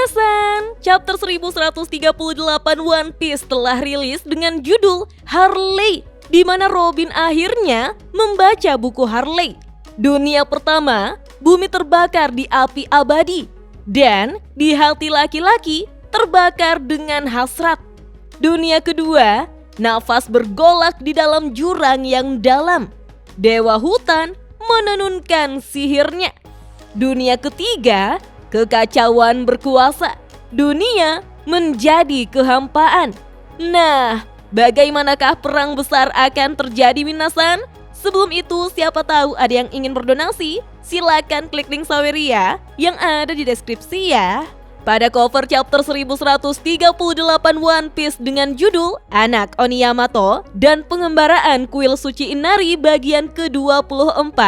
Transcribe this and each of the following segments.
Minasan, chapter 1138 One Piece telah rilis dengan judul Harley, di mana Robin akhirnya membaca buku Harley. Dunia pertama, bumi terbakar di api abadi, dan di hati laki-laki terbakar dengan hasrat. Dunia kedua, nafas bergolak di dalam jurang yang dalam. Dewa hutan menenunkan sihirnya. Dunia ketiga, kekacauan berkuasa. Dunia menjadi kehampaan. Nah, bagaimanakah perang besar akan terjadi, Minasan? Sebelum itu, siapa tahu ada yang ingin berdonasi? Silakan klik link Saweria yang ada di deskripsi ya. Pada cover chapter 1138 One Piece dengan judul Anak Oni Yamato dan pengembaraan kuil suci Inari bagian ke-24,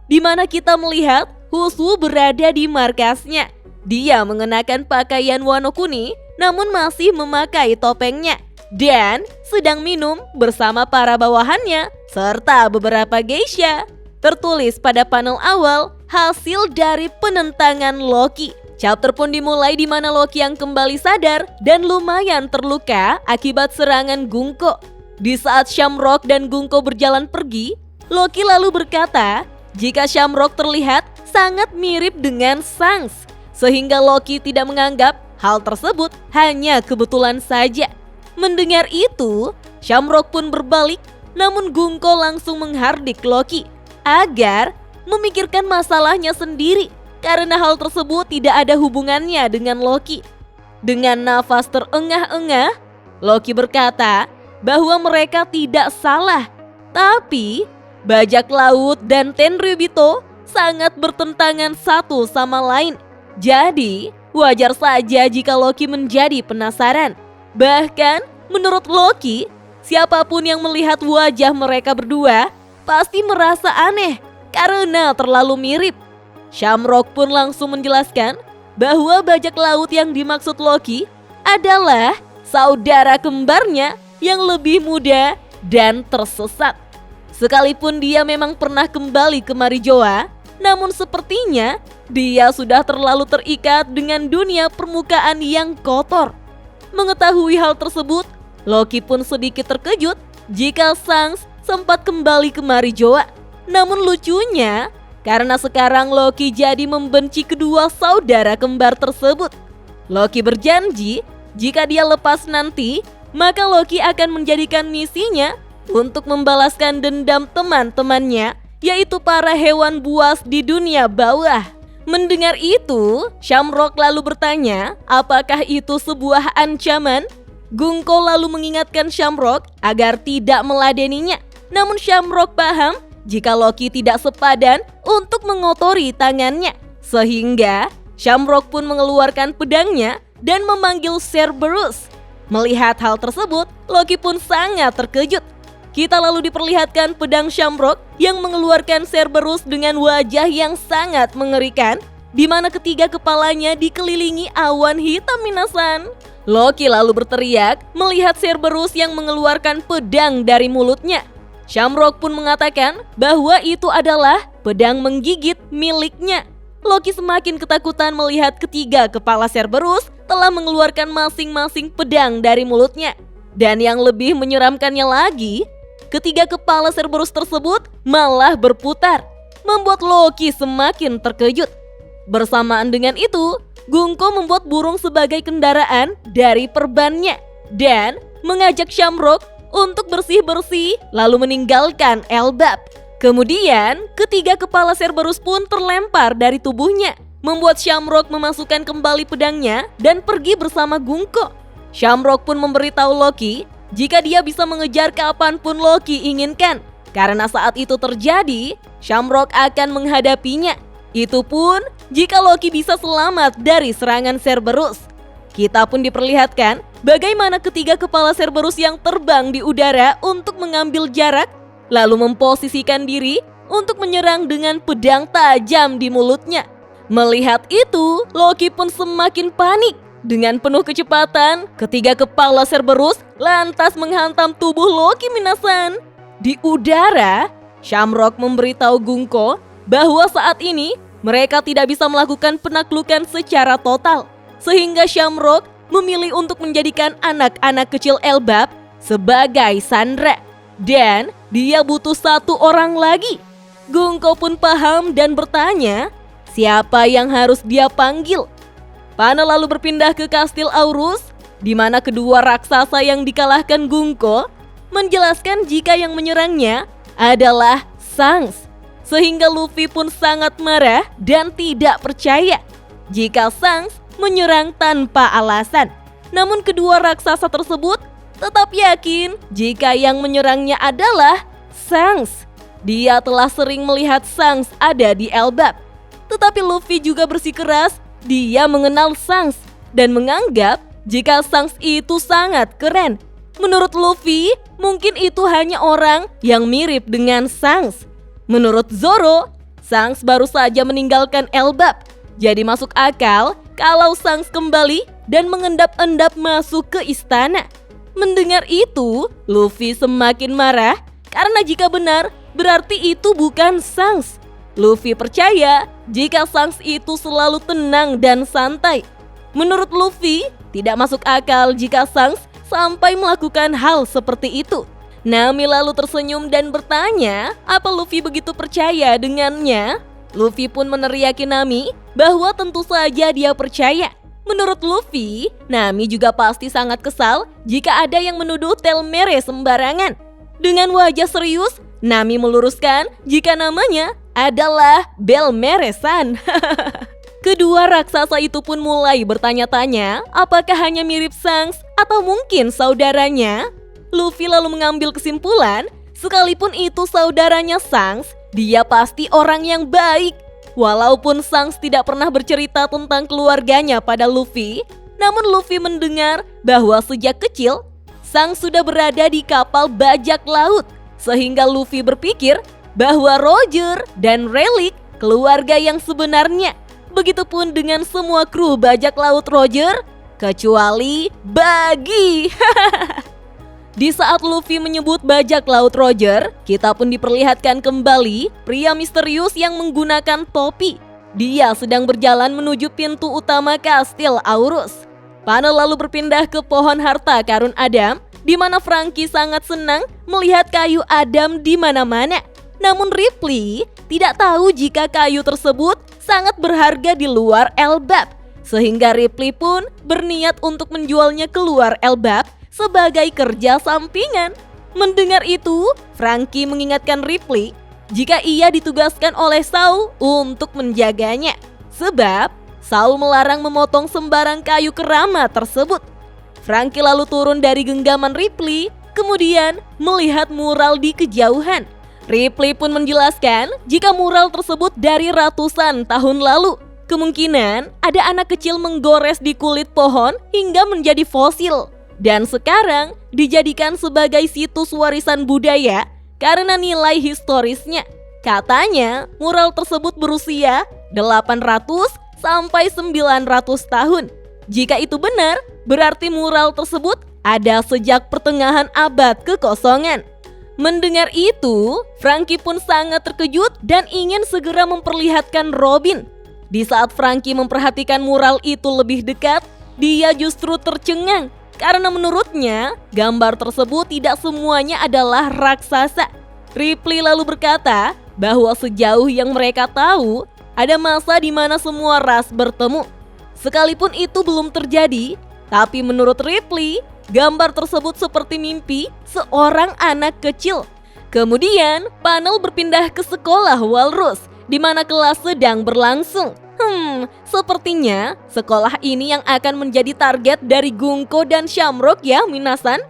di mana kita melihat Hushu berada di markasnya. Dia mengenakan pakaian Wano Kuni namun masih memakai topengnya dan sedang minum bersama para bawahannya serta beberapa geisha. Tertulis pada panel awal hasil dari penentangan Loki. Chapter pun dimulai di mana Loki yang kembali sadar dan lumayan terluka akibat serangan Gunko. Di saat Shamrock dan Gunko berjalan pergi, Loki lalu berkata jika Shamrock terlihat sangat mirip dengan Shanks, sehingga Loki tidak menganggap hal tersebut hanya kebetulan saja. Mendengar itu, Shamrock pun berbalik, namun Gunko langsung menghardik Loki agar memikirkan masalahnya sendiri karena hal tersebut tidak ada hubungannya dengan Loki. Dengan nafas terengah-engah, Loki berkata bahwa mereka tidak salah, tapi bajak laut dan Tenryubito sangat bertentangan satu sama lain. Jadi, wajar saja jika Loki menjadi penasaran. Bahkan, menurut Loki, siapapun yang melihat wajah mereka berdua pasti merasa aneh karena terlalu mirip. Shamrock pun langsung menjelaskan bahwa bajak laut yang dimaksud Loki adalah saudara kembarnya yang lebih muda dan tersesat. Sekalipun dia memang pernah kembali ke Marijoa, namun sepertinya dia sudah terlalu terikat dengan dunia permukaan yang kotor. Mengetahui hal tersebut, Loki pun sedikit terkejut jika Shanks sempat kembali ke Marijoa. Namun lucunya, karena sekarang Loki jadi membenci kedua saudara kembar tersebut. Loki berjanji jika dia lepas nanti, maka Loki akan menjadikan misinya untuk membalaskan dendam teman-temannya, yaitu para hewan buas di dunia bawah. Mendengar itu, Shamrock lalu bertanya apakah itu sebuah ancaman. Gunko lalu mengingatkan Shamrock agar tidak meladeninya. Namun Shamrock paham jika Loki tidak sepadan untuk mengotori tangannya. Sehingga Shamrock pun mengeluarkan pedangnya dan memanggil Cerberus. Melihat hal tersebut, Loki pun sangat terkejut. Kita lalu diperlihatkan pedang Shamrock yang mengeluarkan Cerberus dengan wajah yang sangat mengerikan, di mana ketiga kepalanya dikelilingi awan hitam, Minasan. Loki lalu berteriak melihat Cerberus yang mengeluarkan pedang dari mulutnya. Shamrock pun mengatakan bahwa itu adalah pedang menggigit miliknya. Loki semakin ketakutan melihat ketiga kepala Cerberus telah mengeluarkan masing-masing pedang dari mulutnya. Dan yang lebih menyeramkannya lagi, ketiga kepala Cerberus tersebut malah berputar, membuat Loki semakin terkejut. Bersamaan dengan itu, Gunko membuat burung sebagai kendaraan dari perbannya dan mengajak Shamrock untuk bersih-bersih lalu meninggalkan Elbap. Kemudian, ketiga kepala Cerberus pun terlempar dari tubuhnya, membuat Shamrock memasukkan kembali pedangnya dan pergi bersama Gunko. Shamrock pun memberitahu Loki jika dia bisa mengejar kapanpun Loki inginkan. Karena saat itu terjadi, Shamrock akan menghadapinya. Itu pun jika Loki bisa selamat dari serangan Cerberus. Kita pun diperlihatkan bagaimana ketiga kepala Cerberus yang terbang di udara untuk mengambil jarak, lalu memposisikan diri untuk menyerang dengan pedang tajam di mulutnya. Melihat itu, Loki pun semakin panik. Dengan penuh kecepatan, ketiga kepala Cerberus lantas menghantam tubuh Loki, Minasan. Di udara, Shamrock memberitahu Gunko bahwa saat ini mereka tidak bisa melakukan penaklukan secara total. sehingga Shamrock memilih untuk menjadikan anak-anak kecil Elbap sebagai sandera. Dan dia butuh satu orang lagi. Gungko pun paham dan bertanya, siapa yang harus dia panggil? Panel lalu berpindah ke Kastil Aurus, di mana kedua raksasa yang dikalahkan Gungko menjelaskan jika yang menyerangnya adalah Shanks. Sehingga Luffy pun sangat marah dan tidak percaya jika Shanks menyerang tanpa alasan. Namun kedua raksasa tersebut tetap yakin jika yang menyerangnya adalah Shanks. Dia telah sering melihat Shanks ada di Elbap. Tetapi Luffy juga bersikeras dia mengenal Shanks dan menganggap jika Shanks itu sangat keren. Menurut Luffy, mungkin itu hanya orang yang mirip dengan Shanks. Menurut Zoro, Shanks baru saja meninggalkan Elbap. Jadi masuk akal kalau Shanks kembali dan mengendap-endap masuk ke istana. Mendengar itu, Luffy semakin marah karena jika benar, berarti itu bukan Shanks. Luffy percaya jika Shanks itu selalu tenang dan santai. Menurut Luffy, tidak masuk akal jika Shanks sampai melakukan hal seperti itu. Nami lalu tersenyum dan bertanya, apa Luffy begitu percaya dengannya? Luffy pun meneriaki Nami bahwa tentu saja dia percaya. Menurut Luffy, Nami juga pasti sangat kesal jika ada yang menuduh Telmere sembarangan. Dengan wajah serius, Nami meluruskan jika namanya adalah Belmere-san. Kedua raksasa itu pun mulai bertanya-tanya apakah hanya mirip Shanks atau mungkin saudaranya. Luffy lalu mengambil kesimpulan, sekalipun itu saudaranya Shanks, dia pasti orang yang baik. Walaupun Shanks tidak pernah bercerita tentang keluarganya pada Luffy, namun Luffy mendengar bahwa sejak kecil Shanks sudah berada di kapal bajak laut, sehingga Luffy berpikir bahwa Roger dan Relic keluarga yang sebenarnya. Begitupun dengan semua kru bajak laut Roger, kecuali Buggy. Di saat Luffy menyebut bajak laut Roger, kita pun diperlihatkan kembali pria misterius yang menggunakan topi. Dia sedang berjalan menuju pintu utama Kastil Aurus. Panel lalu berpindah ke pohon harta karun Adam, di mana Franky sangat senang melihat kayu Adam di mana-mana. Namun Ripley tidak tahu jika kayu tersebut sangat berharga di luar Elbap, sehingga Ripley pun berniat untuk menjualnya keluar Elbap sebagai kerja sampingan. Mendengar itu, Franky mengingatkan Ripley jika ia ditugaskan oleh Saul untuk menjaganya, sebab Saul melarang memotong sembarang kayu keramat tersebut. Franky lalu turun dari genggaman Ripley, kemudian melihat mural di kejauhan. Ripley pun menjelaskan jika mural tersebut dari ratusan tahun lalu. Kemungkinan ada anak kecil menggores di kulit pohon hingga menjadi fosil. Dan sekarang dijadikan sebagai situs warisan budaya karena nilai historisnya. Katanya mural tersebut berusia 800 sampai 900 tahun. Jika itu benar, berarti mural tersebut ada sejak pertengahan abad kekosongan. Mendengar itu, Franky pun sangat terkejut dan ingin segera memperlihatkan Robin. Di saat Franky memperhatikan mural itu lebih dekat, dia justru tercengang. Karena menurutnya, gambar tersebut tidak semuanya adalah raksasa. Ripley lalu berkata bahwa sejauh yang mereka tahu, ada masa di mana semua ras bertemu. Sekalipun itu belum terjadi, tapi menurut Ripley, gambar tersebut seperti mimpi seorang anak kecil. Kemudian, panel berpindah ke sekolah Walrus, di mana kelas sedang berlangsung. Sepertinya sekolah ini yang akan menjadi target dari Gungko dan Shamrock ya, minasan.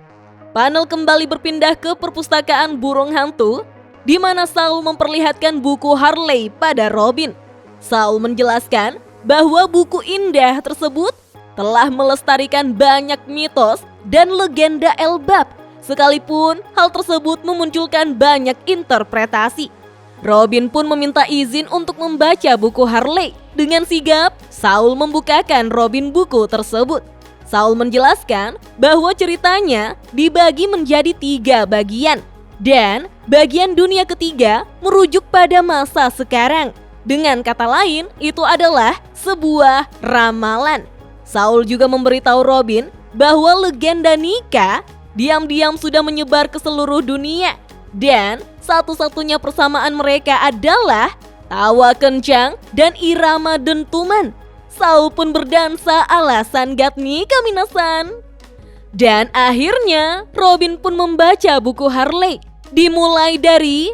Panel kembali berpindah ke perpustakaan burung hantu, di mana Saul memperlihatkan buku Harley pada Robin. Saul menjelaskan bahwa buku indah tersebut telah melestarikan banyak mitos dan legenda Elbap, sekalipun hal tersebut memunculkan banyak interpretasi. Robin pun meminta izin untuk membaca buku Harley. Dengan sigap, Saul membukakan Robin buku tersebut. Saul menjelaskan bahwa ceritanya dibagi menjadi 3 bagian. Dan bagian dunia ketiga merujuk pada masa sekarang. Dengan kata lain, itu adalah sebuah ramalan. Saul juga memberitahu Robin bahwa legenda Nika diam-diam sudah menyebar ke seluruh dunia. Dan satu-satunya persamaan mereka adalah tawa kencang dan irama dentuman. Saul pun berdansa ala Sangat Nika minasan. Dan akhirnya Robin pun membaca buku Harley. Dimulai dari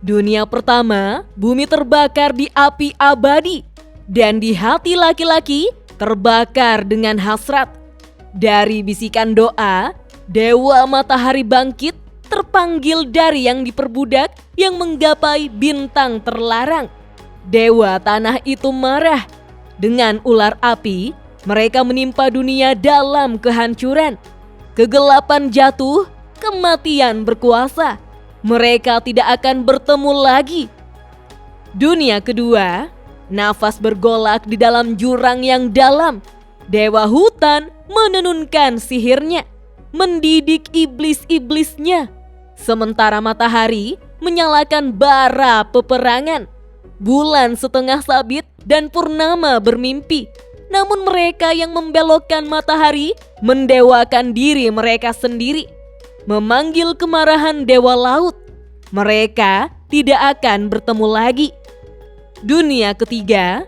dunia pertama, bumi terbakar di api abadi. Dan di hati laki-laki terbakar dengan hasrat. Dari bisikan doa, Dewa Matahari bangkit, terpanggil dari yang diperbudak yang menggapai bintang terlarang. Dewa Tanah itu marah. Dengan ular api, mereka menimpa dunia dalam kehancuran. Kegelapan jatuh, kematian berkuasa. Mereka tidak akan bertemu lagi. Dunia kedua, nafas bergolak di dalam jurang yang dalam. Dewa hutan menenunkan sihirnya, mendidik iblis-iblisnya. Sementara matahari menyalakan bara peperangan. Bulan setengah sabit dan purnama bermimpi. Namun mereka yang membelokkan matahari mendewakan diri mereka sendiri. Memanggil kemarahan dewa laut. Mereka tidak akan bertemu lagi. Dunia ketiga,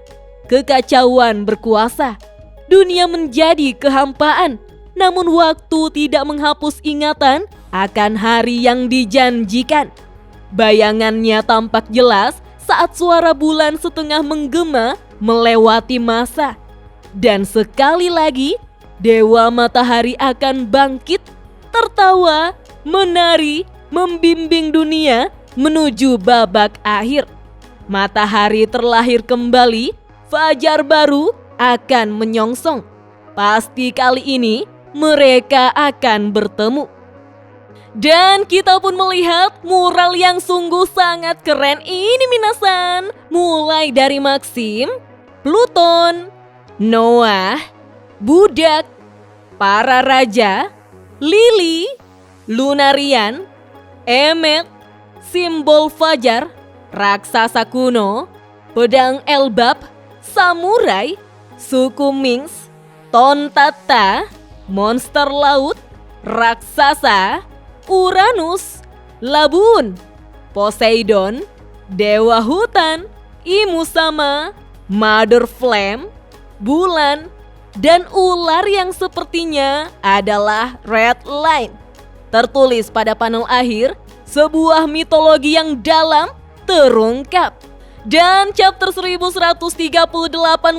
kekacauan berkuasa. Dunia menjadi kehampaan. Namun waktu tidak menghapus ingatan akan hari yang dijanjikan. Bayangannya tampak jelas saat suara bulan setengah menggema melewati masa. Dan sekali lagi, Dewa Matahari akan bangkit, tertawa, menari, membimbing dunia menuju babak akhir. Matahari terlahir kembali, fajar baru akan menyongsong. Pasti kali ini mereka akan bertemu. Dan kita pun melihat mural yang sungguh sangat keren ini minasan. Mulai dari Maxim, Pluton, Noah, budak, para raja, Lily, Lunarian, Emmet, simbol fajar, raksasa kuno, pedang Elbap, samurai, suku Mings, Tontata, monster laut, raksasa, Uranus, Labun, Poseidon, dewa hutan, Imusama, Mother Flame, bulan, dan ular yang sepertinya adalah Red Line. Tertulis pada panel akhir, sebuah mitologi yang dalam terungkap. Dan chapter 1138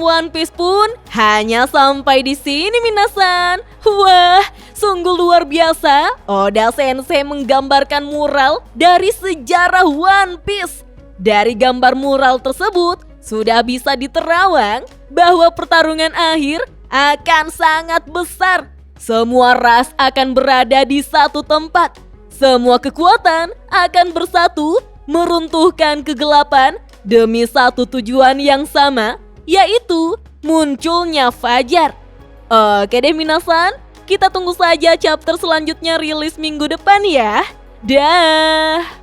One Piece pun hanya sampai di sini minasan. Wah, sungguh luar biasa. Oda Sensei menggambarkan mural dari sejarah One Piece. Dari gambar mural tersebut sudah bisa diterawang bahwa pertarungan akhir akan sangat besar. Semua ras akan berada di satu tempat. Semua kekuatan akan bersatu meruntuhkan kegelapan demi satu tujuan yang sama, yaitu munculnya fajar. Oke deh minasan, kita tunggu saja chapter selanjutnya rilis minggu depan ya. Dah.